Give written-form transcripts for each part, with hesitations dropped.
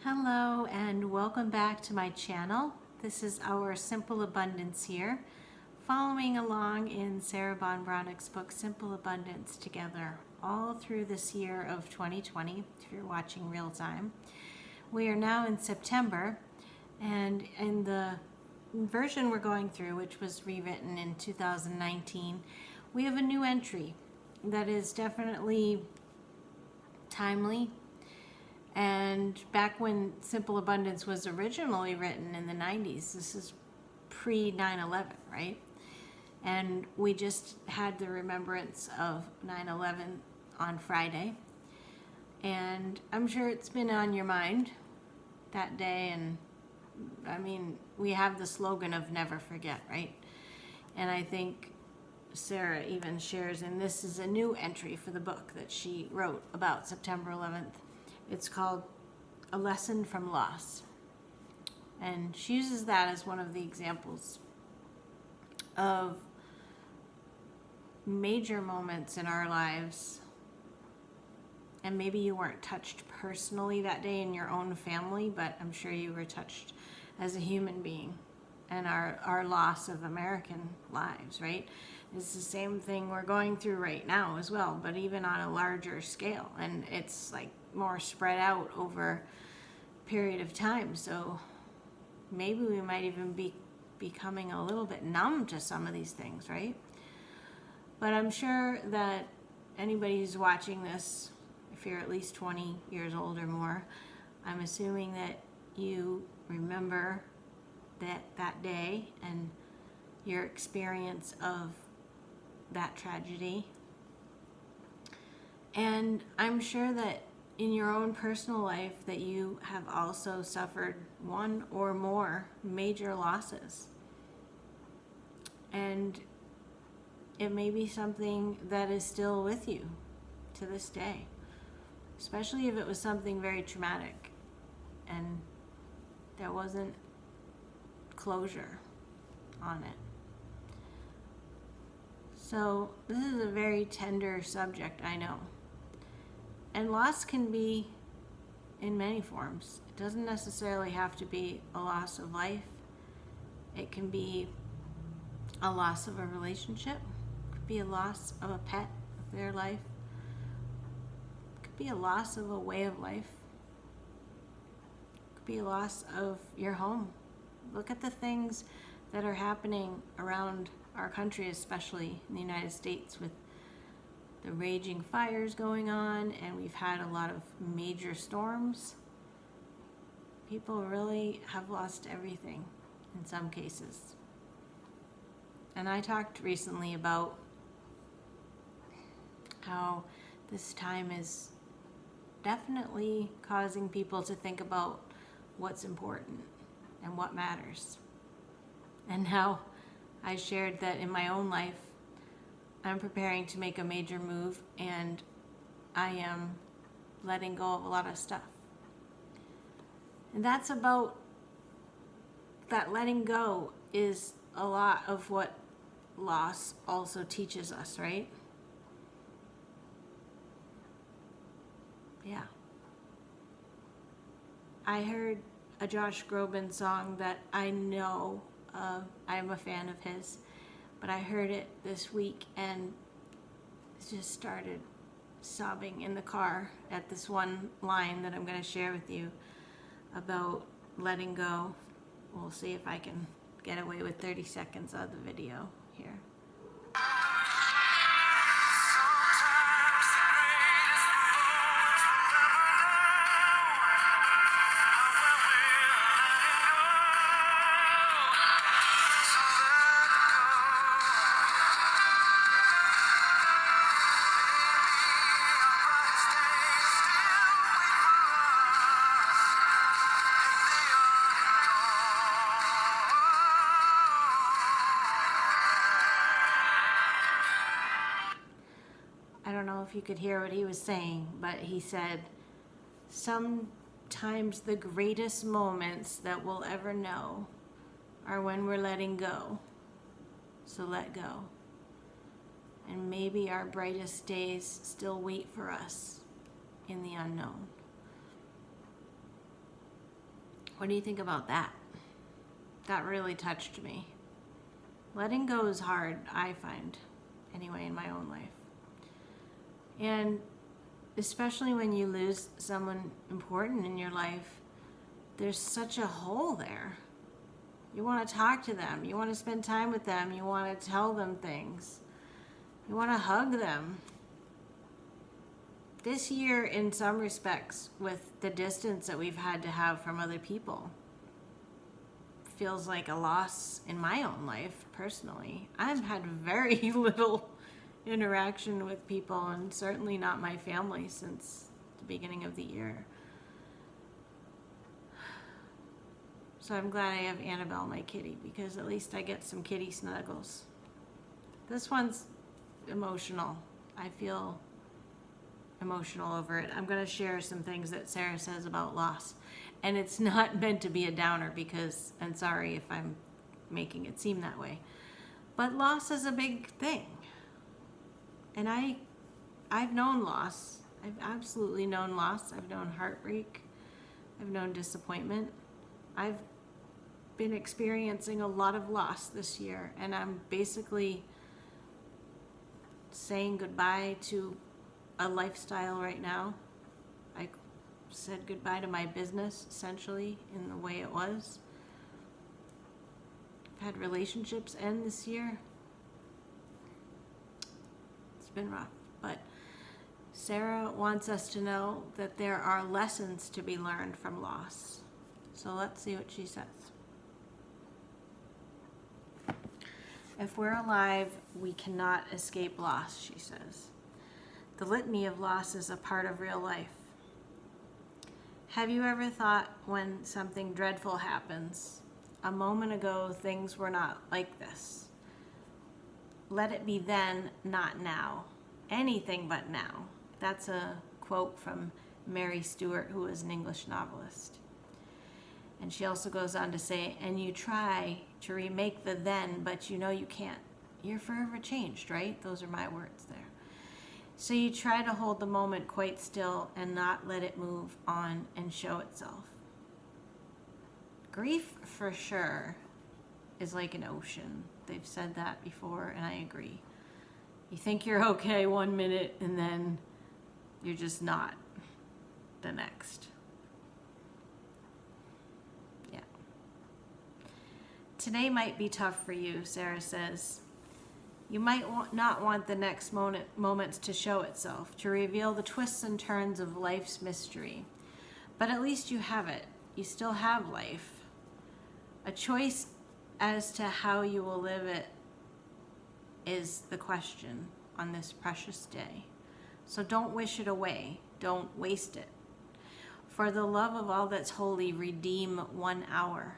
Hello and welcome back to my channel. This is our Simple Abundance here, following along in Sarah Ban Beathnach's book Simple Abundance together all through this year of 2020 if you're watching real time. We are now in September, and in the version we're going through, which was rewritten in 2019, we have a new entry that is definitely timely. And back when Simple Abundance was originally written in the 90s, this is pre 9/11, right? And we just had the remembrance of 9/11 on Friday. And I'm sure it's been on your mind that day. And I mean, we have the slogan of never forget, right? And I think Sarah even shares, and this is a new entry for the book that she wrote about September 11th. It's called A Lesson from Loss. And she uses that as one of the examples of major moments in our lives. And maybe you weren't touched personally that day in your own family, but I'm sure you were touched as a human being. And our loss of American lives, right? It's the same thing we're going through right now as well, but even on a larger scale. And it's like more spread out over a period of time. So maybe we might even be becoming a little bit numb to some of these things, right? But I'm sure that anybody who's watching this, if you're at least 20 years old or more, I'm assuming that you remember that day and your experience of that tragedy. And I'm sure that in your own personal life that you have also suffered one or more major losses. And it may be something that is still with you to this day, especially if it was something very traumatic and there wasn't closure on it. So this is a very tender subject, I know. And loss can be in many forms. It doesn't necessarily have to be a loss of life. It can be a loss of a relationship. It could be a loss of a pet of their life. It could be a loss of a way of life. It could be a loss of your home. Look at the things that are happening around our country, especially in the United States, with the raging fires going on, and we've had a lot of major storms. People really have lost everything in some cases. And I talked recently about how this time is definitely causing people to think about what's important and what matters. And how I shared that in my own life, I'm preparing to make a major move and I am letting go of a lot of stuff. And that's about, that letting go is a lot of what loss also teaches us, right? Yeah. I heard a Josh Groban song that I know I'm a fan of his, but I heard it this week and just started sobbing in the car at this one line that I'm going to share with you about letting go. We'll see if I can get away with 30 seconds of the video here. I don't know if you could hear what he was saying, but he said, sometimes the greatest moments that we'll ever know are when we're letting go. So let go. And maybe our brightest days still wait for us in the unknown. What do you think about that? That really touched me. Letting go is hard, I find, anyway, in my own life. And especially when you lose someone important in your life, there's such a hole there. You want to talk to them. You want to spend time with them. You want to tell them things. You want to hug them. This year, in some respects, with the distance that we've had to have from other people, feels like a loss in my own life, personally. I've had very little interaction with people, and certainly not my family, since the beginning of the year. So I'm glad I have Annabelle, my kitty, because at least I get some kitty snuggles. This one's emotional. I feel emotional over it. I'm going to share some things that Sarah says about loss. And it's not meant to be a downer, because, and sorry if I'm making it seem that way, but loss is a big thing. And I've known loss. I've absolutely known loss. I've known heartbreak. I've known disappointment. I've been experiencing a lot of loss this year, and I'm basically saying goodbye to a lifestyle right now. I said goodbye to my business, essentially, in the way it was. I've had relationships end this year. It's been rough, but Sarah wants us to know that there are lessons to be learned from loss. So let's see what she says. If we're alive, we cannot escape loss, she says. The litany of loss is a part of real life. Have you ever thought, when something dreadful happens, a moment ago things were not like this? Let it be then, not now. Anything but now. That's a quote from Mary Stuart, who was an English novelist. And she also goes on to say, and you try to remake the then, but you know you can't. You're forever changed, right? Those are my words there. So you try to hold the moment quite still and not let it move on and show itself. Grief, for sure, is like an ocean. They've said that before, and I agree. You think you're okay one minute, and then you're just not the next. Yeah. Today might be tough for you, Sarah says. You might not want the next moments to show itself, to reveal the twists and turns of life's mystery. But at least you have it. You still have life. A choice as to how you will live it is the question on this precious day. So don't wish it away. Don't waste it. For the love of all that's holy, redeem 1 hour.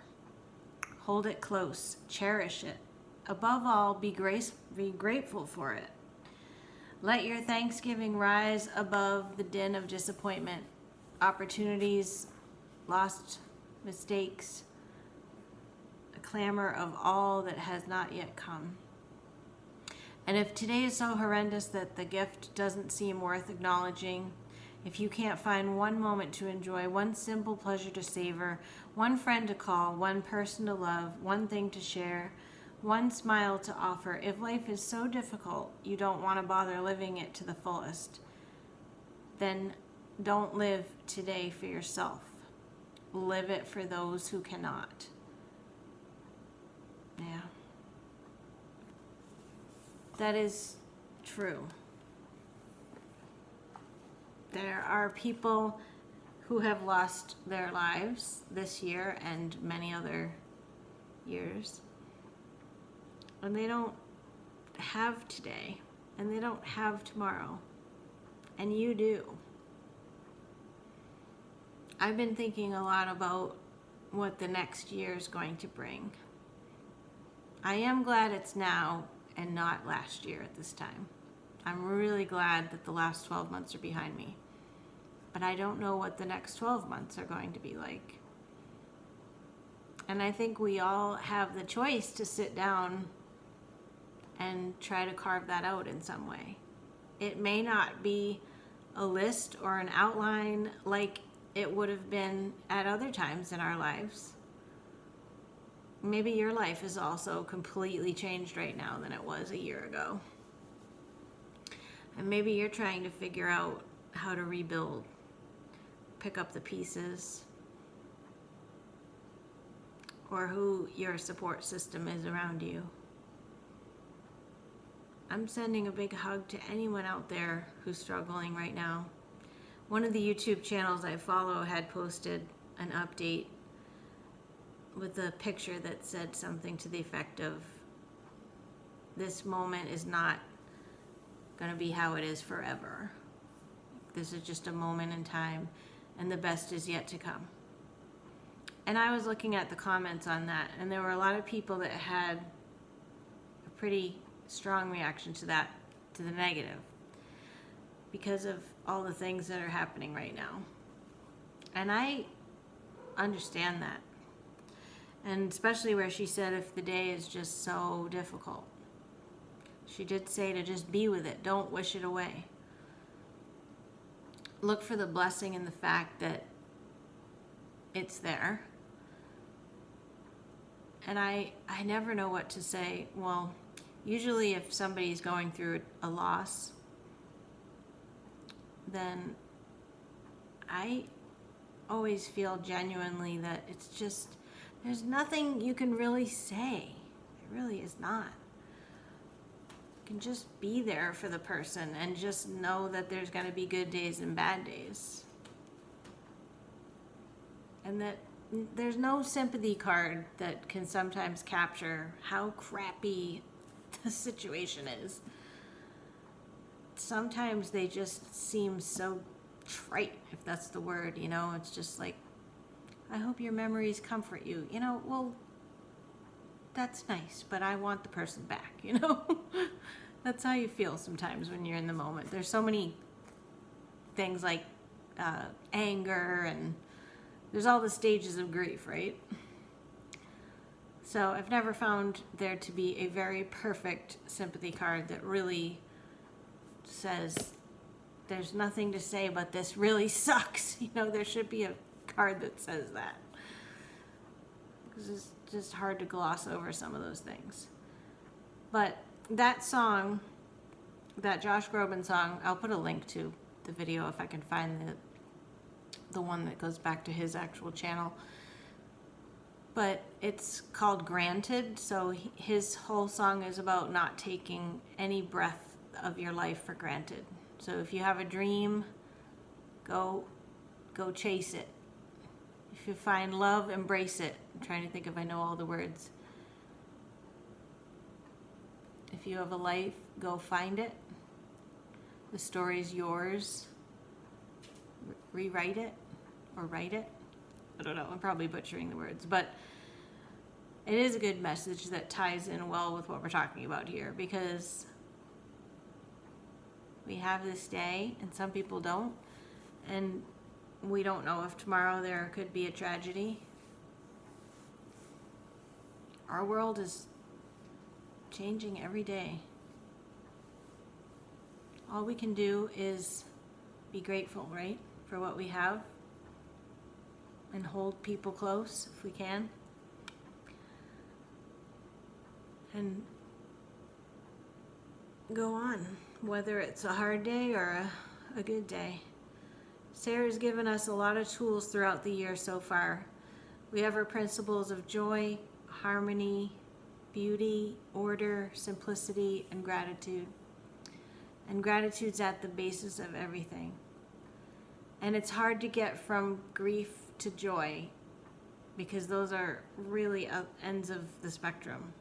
Hold it close. Cherish it. Above all, be grateful for it. Let your thanksgiving rise above the din of disappointment, opportunities, lost mistakes, a clamor of all that has not yet come. And if today is so horrendous that the gift doesn't seem worth acknowledging, if you can't find one moment to enjoy, one simple pleasure to savor, one friend to call, one person to love, one thing to share, one smile to offer, if life is so difficult you don't want to bother living it to the fullest, then don't live today for yourself. Live it for those who cannot. Yeah. That is true. There are people who have lost their lives this year and many other years. And they don't have today, and they don't have tomorrow, and you do. I've been thinking a lot about what the next year is going to bring. I am glad it's now and not last year at this time. I'm really glad that the last 12 months are behind me, but I don't know what the next 12 months are going to be like. And I think we all have the choice to sit down and try to carve that out in some way. It may not be a list or an outline like it would have been at other times in our lives. Maybe your life is also completely changed right now than it was a year ago. And maybe you're trying to figure out how to rebuild, pick up the pieces, or who your support system is around you. I'm sending a big hug to anyone out there who's struggling right now. One of the YouTube channels I follow had posted an update with a picture that said something to the effect of, this moment is not going to be how it is forever. This is just a moment in time, and the best is yet to come. And I was looking at the comments on that, and there were a lot of people that had a pretty strong reaction to that, to the negative, because of all the things that are happening right now. And I understand that. And especially where she said if the day is just so difficult. She did say to just be with it. Don't wish it away. Look for the blessing in the fact that it's there. And I never know what to say. Well, usually if somebody's going through a loss, then I always feel genuinely that it's just, there's nothing you can really say. It really is not. You can just be there for the person and just know that there's going to be good days and bad days. And that there's no sympathy card that can sometimes capture how crappy the situation is. Sometimes they just seem so trite, if that's the word, you know. It's just like, I hope your memories comfort you. You know, well, that's nice, but I want the person back, you know. That's how you feel sometimes when you're in the moment. There's so many things like anger, and there's all the stages of grief, right? So I've never found there to be a very perfect sympathy card that really says there's nothing to say but this really sucks. You know, there should be a card that says that, because it's just hard to gloss over some of those things. But that song, that Josh Groban song, I'll put a link to the video if I can find the one that goes back to his actual channel. But it's called Granted, so his whole song is about not taking any breath of your life for granted. So if you have a dream, go chase it. If you find love, embrace it. I'm trying to think if I know all the words. If you have a life, go find it. The story's yours. Rewrite it or write it. I don't know, I'm probably butchering the words, but it is a good message that ties in well with what we're talking about here, because we have this day and some people don't, and we don't know if tomorrow there could be a tragedy. Our world is changing every day. All we can do is be grateful, right, for what we have, and hold people close if we can, and go on, whether it's a hard day or a good day. Sarah's given us a lot of tools throughout the year so far. We have our principles of joy, harmony, beauty, order, simplicity, and gratitude. And gratitude's at the basis of everything. And it's hard to get from grief to joy, because those are really ends of the spectrum.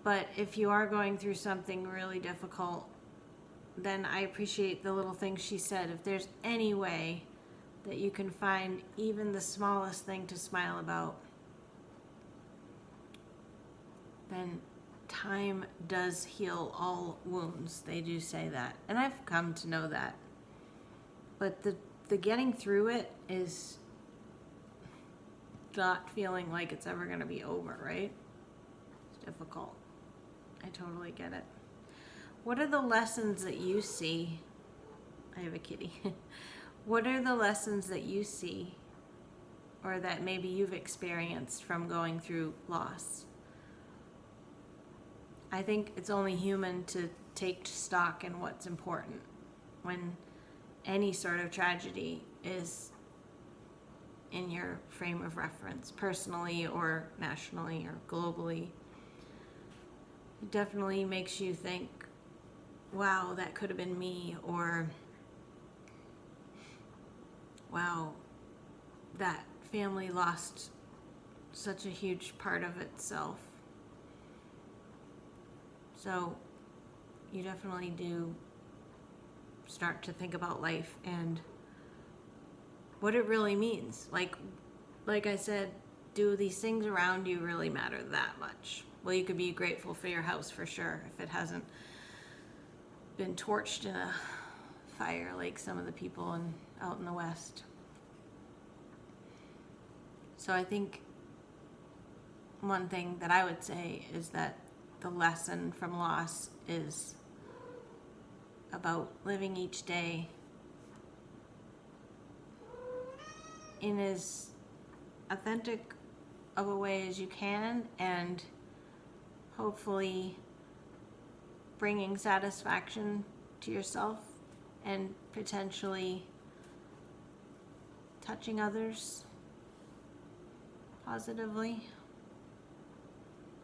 But if you are going through something really difficult, then I appreciate the little things she said. If there's any way that you can find even the smallest thing to smile about, then time does heal all wounds. They do say that. And I've come to know that. But the getting through it is not feeling like it's ever going to be over, right? It's difficult. I totally get it. What are the lessons that you see? I have a kitty. What are the lessons that you see or that maybe you've experienced from going through loss? I think it's only human to take stock in what's important when any sort of tragedy is in your frame of reference, personally or nationally or globally. It definitely makes you think, wow, that could have been me, or wow, that family lost such a huge part of itself. So you definitely do start to think about life and what it really means. Like I said, do these things around you really matter that much? Well, you could be grateful for your house for sure if it hasn't been torched in a fire like some of the people out in the West. So I think one thing that I would say is that the lesson from loss is about living each day in as authentic of a way as you can, and hopefully bringing satisfaction to yourself and potentially touching others positively.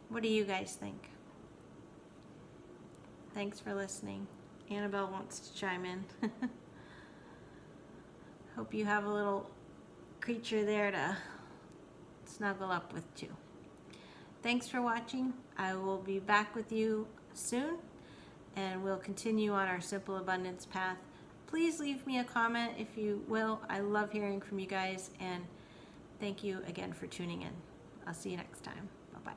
What do you guys think? Thanks for listening. Annabelle wants to chime in. Hope you have a little creature there to snuggle up with too. Thanks for watching. I will be back with you soon, and we'll continue on our simple abundance path. Please leave me a comment if you will. I love hearing from you guys, and thank you again for tuning in. I'll see you next time. Bye-bye.